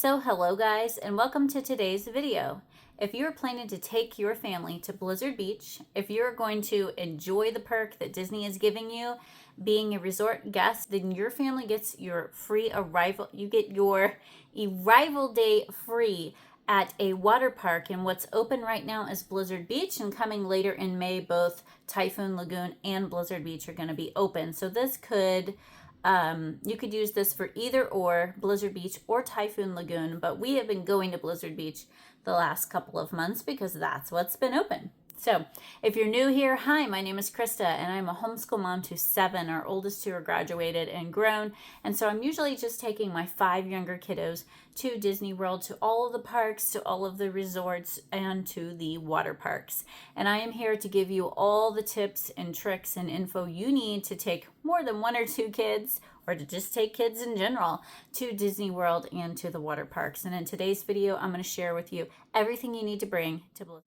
So hello guys, and welcome to today's video. If you're planning to take your family to Blizzard Beach, if you're going to enjoy the perk that Disney is giving you, being a resort guest, then your family gets your free arrival. You get your arrival day free at a water park, and what's open right now is Blizzard Beach, and coming later in May, both Typhoon Lagoon and Blizzard Beach are going to be open. So this could you could use this for either or Blizzard Beach or Typhoon Lagoon, but we have been going to Blizzard Beach the last couple of months because that's what's been open. So if you're new here, hi, my name is Krista, and I'm a homeschool mom to 7. Our oldest 2 are graduated and grown, and so I'm usually just taking my 5 younger kiddos to Disney World, to all of the parks, to all of the resorts, and to the water parks. And I am here to give you all the tips and tricks and info you need to take more than 1 or 2 kids, or to just take kids in general, to Disney World and to the water parks. And in today's video, I'm going to share with you everything you need to bring to Blizzard.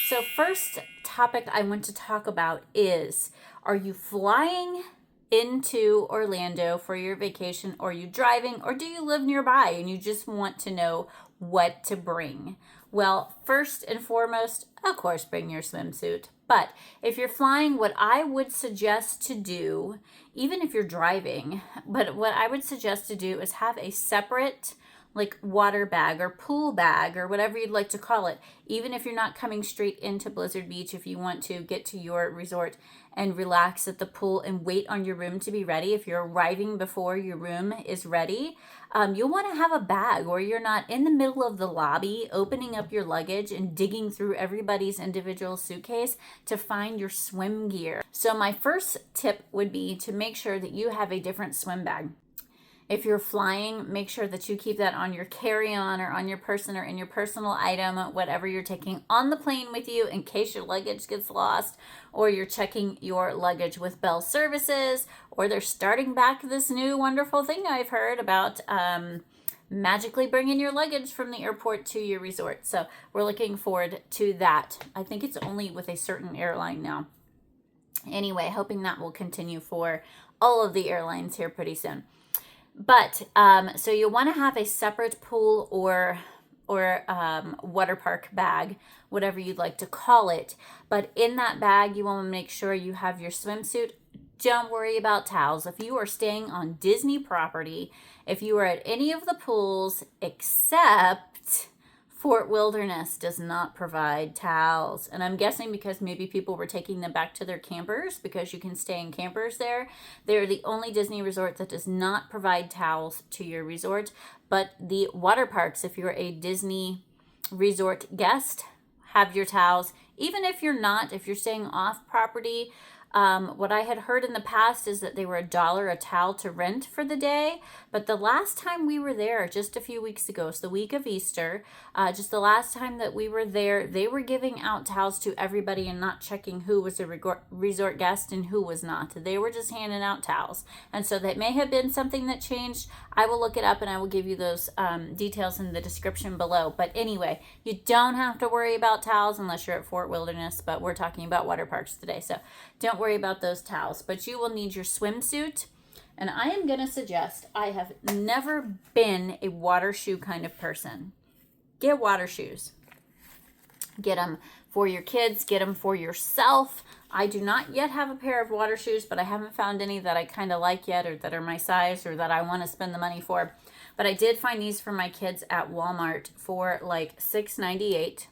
So first topic I want to talk about is, are you flying into Orlando for your vacation, or are you driving, or do you live nearby and you just want to know what to bring? Well, first and foremost, of course, bring your swimsuit. But if you're flying, what I would suggest to do, even if you're driving, but what I would suggest to do is have a separate water bag or pool bag or whatever you'd like to call it. Even if you're not coming straight into Blizzard Beach, if you want to get to your resort and relax at the pool and wait on your room to be ready, if you're arriving before your room is ready, you'll want to have a bag where you're not in the middle of the lobby opening up your luggage and digging through everybody's individual suitcase to find your swim gear. So my first tip would be to make sure that you have a different swim bag. If you're flying, make sure that you keep that on your carry-on or on your person or in your personal item, whatever you're taking on the plane with you in case your luggage gets lost, or you're checking your luggage with Bell Services, or they're starting back this new wonderful thing I've heard about magically bringing your luggage from the airport to your resort. So we're looking forward to that. I think it's only with a certain airline now. Anyway, hoping that will continue for all of the airlines here pretty soon. But so you'll want to have a separate pool or water park bag, whatever you'd like to call it. But in that bag, you want to make sure you have your swimsuit. Don't worry about towels. If you are staying on Disney property, if you are at any of the pools except Fort Wilderness, does not provide towels. And I'm guessing because maybe people were taking them back to their campers, because you can stay in campers there. They're the only Disney resort that does not provide towels to your resort. But the water parks, if you're a Disney resort guest, have your towels. Even if you're not, if you're staying off property, what I had heard in the past is that they were $1 a towel to rent for the day. But the last time we were there, just a few weeks ago, it's the week of Easter, just the last time that we were there, they were giving out towels to everybody and not checking who was a resort guest and who was not. They were just handing out towels. And so that may have been something that changed. I will look it up and I will give you those details in the description below. But anyway, you don't have to worry about towels unless you're at Fort Wilderness, but we're talking about water parks today. So don't worry about those towels, but you will need your swimsuit. And I am going to suggest, I have never been a water shoe kind of person. Get water shoes. Get them for your kids, get them for yourself. I do not yet have a pair of water shoes, but I haven't found any that I kind of like yet, or that are my size, or that I want to spend the money for. But I did find these for my kids at Walmart for like $6.98.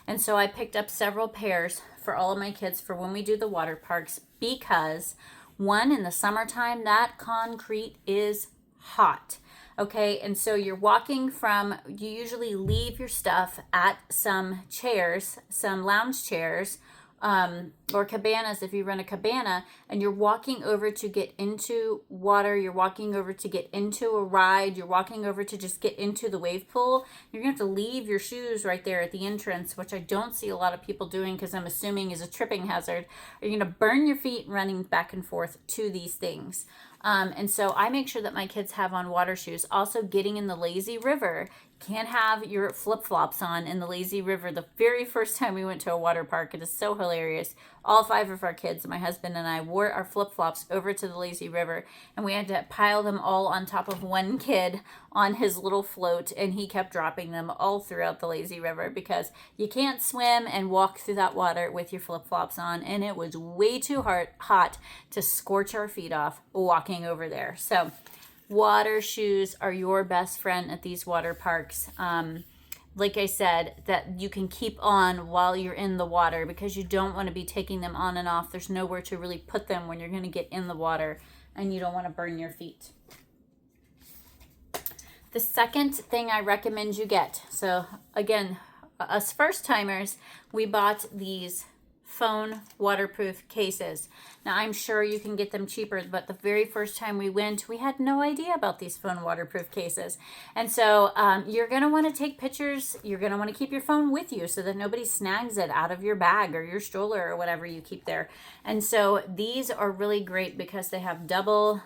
And so I picked up several pairs for all of my kids for when we do the water parks, because one, in the summertime, that concrete is hot. Okay, and so you're walking you usually leave your stuff at some chairs, some lounge chairs, or cabanas if you rent a cabana, and you're walking over to get into water, you're walking over to get into a ride, you're walking over to just get into the wave pool. You're gonna have to leave your shoes right there at the entrance, which I don't see a lot of people doing because I'm assuming is a tripping hazard. You're gonna burn your feet running back and forth to these things. And so I make sure that my kids have on water shoes. Also, getting in the lazy river. Can't have your flip-flops on in the lazy river. The very first time we went to a water park, it is so hilarious. All 5 of our kids, my husband and I, wore our flip-flops over to the lazy river, and we had to pile them all on top of one kid on his little float, and he kept dropping them all throughout the lazy river because you can't swim and walk through that water with your flip-flops on, and it was way too hot to scorch our feet off walking over there. So water shoes are your best friend at these water parks. Like I said, that you can keep on while you're in the water because you don't want to be taking them on and off. There's nowhere to really put them when you're going to get in the water, and you don't want to burn your feet. The second thing I recommend you get, so again, us first timers, we bought these phone waterproof cases. Now I'm sure you can get them cheaper, but the very first time we went, we had no idea about these phone waterproof cases. And so you're going to want to take pictures. You're going to want to keep your phone with you so that nobody snags it out of your bag or your stroller or whatever you keep there. And so these are really great because they have double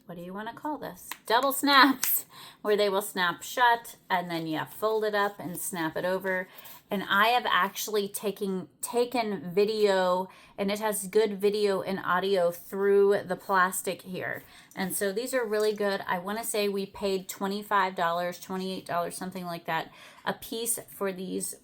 what do you want to call this? Double snaps, where they will snap shut and then you fold it up and snap it over. And I have actually taken video, and it has good video and audio through the plastic here. And so these are really good. I want to say we paid $25, $28, something like that, a piece for these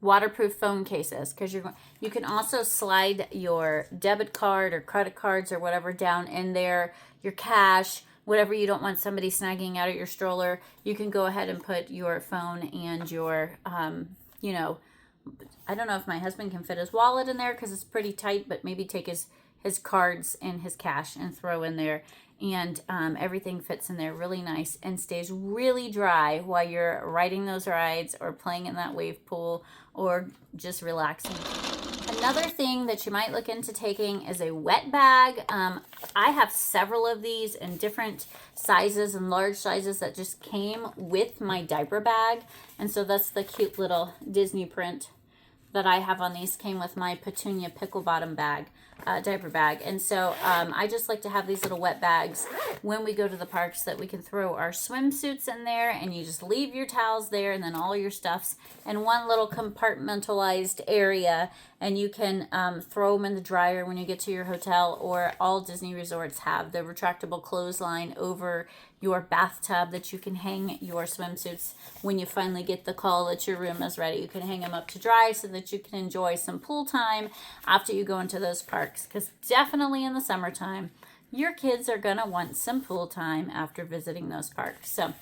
waterproof phone cases, because you can also slide your debit card or credit cards or whatever down in there, your cash, whatever you don't want somebody snagging out of your stroller. You can go ahead and put your phone and your I don't know if my husband can fit his wallet in there because it's pretty tight, but maybe take his cards and his cash and throw in there, and everything fits in there really nice and stays really dry while you're riding those rides or playing in that wave pool or just relaxing. Another thing that you might look into taking is a wet bag. I have several of these in different sizes and large sizes that just came with my diaper bag. And so that's the cute little Disney print that I have on these, came with my Petunia pickle bottom bag, diaper bag. And so I just like to have these little wet bags when we go to the parks that we can throw our swimsuits in there, and you just leave your towels there and then all your stuff's in one little compartmentalized area, and you can throw them in the dryer when you get to your hotel, or all Disney resorts have the retractable clothesline over your bathtub that you can hang your swimsuits when you finally get the call that your room is ready. You can hang them up to dry so that you can enjoy some pool time after you go into those parks, because definitely in the summertime, your kids are going to want some pool time after visiting those parks. So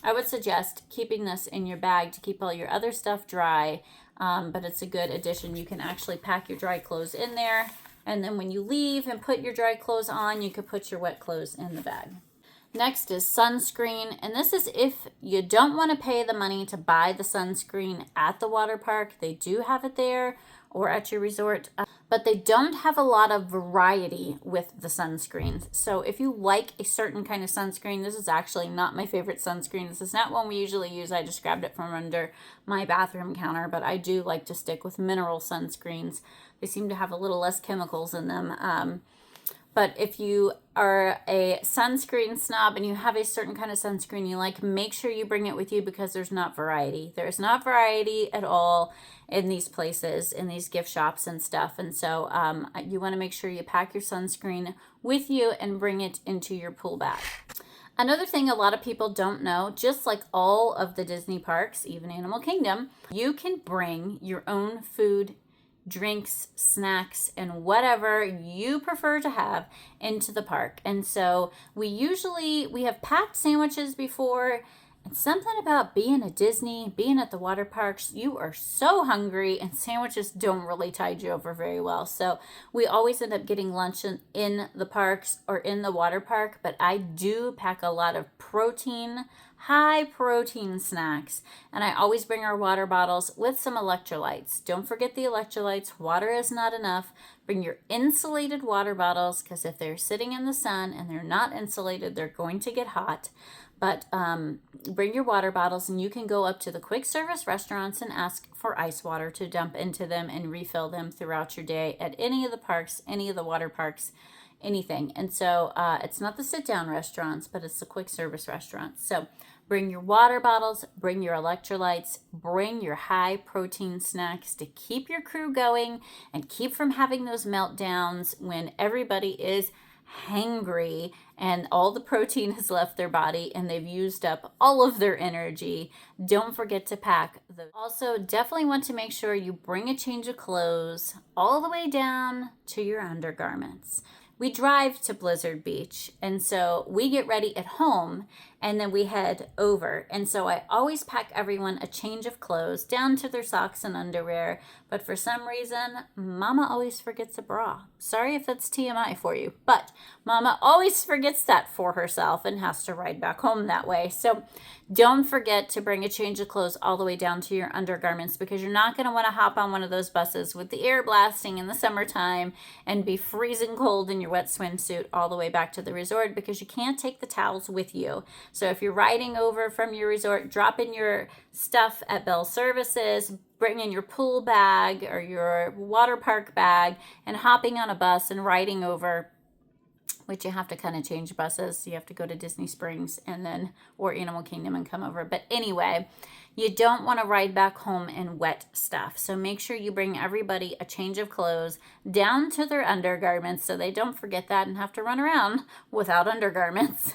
I would suggest keeping this in your bag to keep all your other stuff dry, but it's a good addition. You can actually pack your dry clothes in there, and then when you leave and put your dry clothes on, you can put your wet clothes in the bag. Next is sunscreen, and this is if you don't want to pay the money to buy the sunscreen at the water park. They do have it there or at your resort, but they don't have a lot of variety with the sunscreens. So if you like a certain kind of sunscreen, this is actually not my favorite sunscreen. This is not one we usually use. I just grabbed it from under my bathroom counter, but I do like to stick with mineral sunscreens. They seem to have a little less chemicals in them. But if you are a sunscreen snob and you have a certain kind of sunscreen you like, make sure you bring it with you, because there's not variety. There's not variety at all in these places, in these gift shops and stuff. And so you want to make sure you pack your sunscreen with you and bring it into your pool bag. Another thing a lot of people don't know, just like all of the Disney parks, even Animal Kingdom, you can bring your own food, drinks, snacks, and whatever you prefer to have into the park. And so we have packed sandwiches before, and something about being at Disney, being at the water parks, you are so hungry, and sandwiches don't really tide you over very well. So we always end up getting lunch in the parks or in the water park, but I do pack a lot of high protein snacks, and I always bring our water bottles with some electrolytes. Don't forget the electrolytes. Water is not enough. Bring your insulated water bottles, because if they're sitting in the sun and they're not insulated, they're going to get hot. But bring your water bottles, and you can go up to the quick service restaurants and ask for ice water to dump into them and refill them throughout your day at any of the parks, any of the water parks, anything. And so it's not the sit down restaurants, but it's the quick service restaurants. So bring your water bottles, bring your electrolytes, bring your high protein snacks to keep your crew going and keep from having those meltdowns when everybody is hangry and all the protein has left their body and they've used up all of their energy. Don't forget to pack those. Also, definitely want to make sure you bring a change of clothes all the way down to your undergarments. We drive to Blizzard Beach, and so we get ready at home and then we head over. And so I always pack everyone a change of clothes down to their socks and underwear. But for some reason, Mama always forgets a bra. Sorry if that's TMI for you, but Mama always forgets that for herself and has to ride back home that way. So don't forget to bring a change of clothes all the way down to your undergarments, because you're not going to want to hop on one of those buses with the air blasting in the summertime and be freezing cold in your wet swimsuit all the way back to the resort, because you can't take the towels with you. So if you're riding over from your resort, drop in your stuff at Bell Services, bring in your pool bag or your water park bag, and hopping on a bus and riding over, which you have to kind of change buses. You have to go to Disney Springs and then, or Animal Kingdom and come over. But anyway, you don't want to ride back home in wet stuff. So make sure you bring everybody a change of clothes down to their undergarments so they don't forget that and have to run around without undergarments.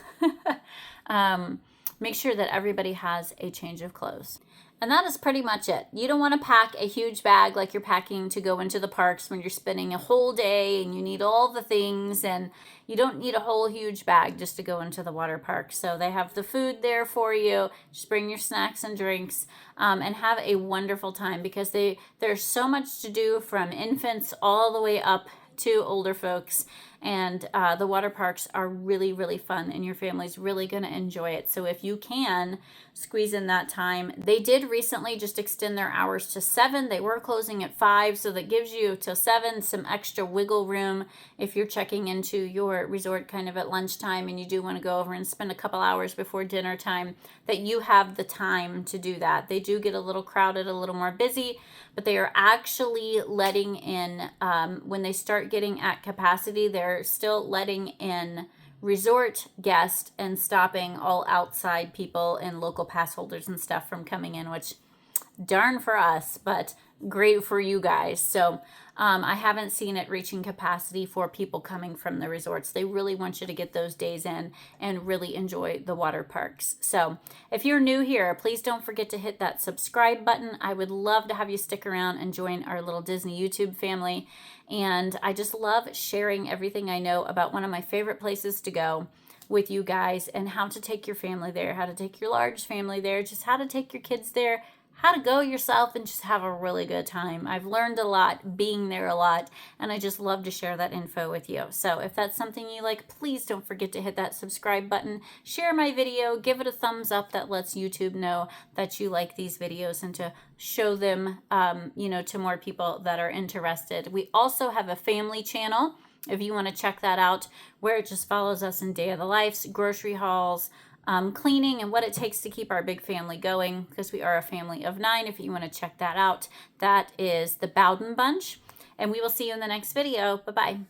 Make sure that everybody has a change of clothes. And that is pretty much it. You don't want to pack a huge bag like you're packing to go into the parks when you're spending a whole day and you need all the things, and you don't need a whole huge bag just to go into the water park. So they have the food there for you. Just bring your snacks and drinks and have a wonderful time, because there's so much to do from infants all the way up to older folks, and the water parks are really, really fun, and your family's really going to enjoy it. So if you can squeeze in that time. They did recently just extend their hours to 7. They were closing at 5, so that gives you till 7 some extra wiggle room if you're checking into your resort kind of at lunchtime and you do want to go over and spend a couple hours before dinner time, that you have the time to do that. They do get a little crowded, a little more busy, but they are actually letting in, when they start getting at capacity, they're still letting in resort guests and stopping all outside people and local pass holders and stuff from coming in, which darn for us, but great for you guys. So I haven't seen it reaching capacity for people coming from the resorts. They really want you to get those days in and really enjoy the water parks. So if you're new here, please don't forget to hit that subscribe button. I would love to have you stick around and join our little Disney YouTube family. And I just love sharing everything I know about one of my favorite places to go with you guys, and how to take your family there, how to take your large family there, just how to take your kids there, how to go yourself and just have a really good time. I've learned a lot being there a lot, and I just love to share that info with you. So if that's something you like, please don't forget to hit that subscribe button, share my video, give it a thumbs up. That lets YouTube know that you like these videos and to show them, to more people that are interested. We also have a family channel, if you want to check that out, where it just follows us in day of the lives, grocery hauls, cleaning, and what it takes to keep our big family going, because we are a family of 9. If you want to check that out, that is the Bowden Bunch. And we will see you in the next video. Bye-bye.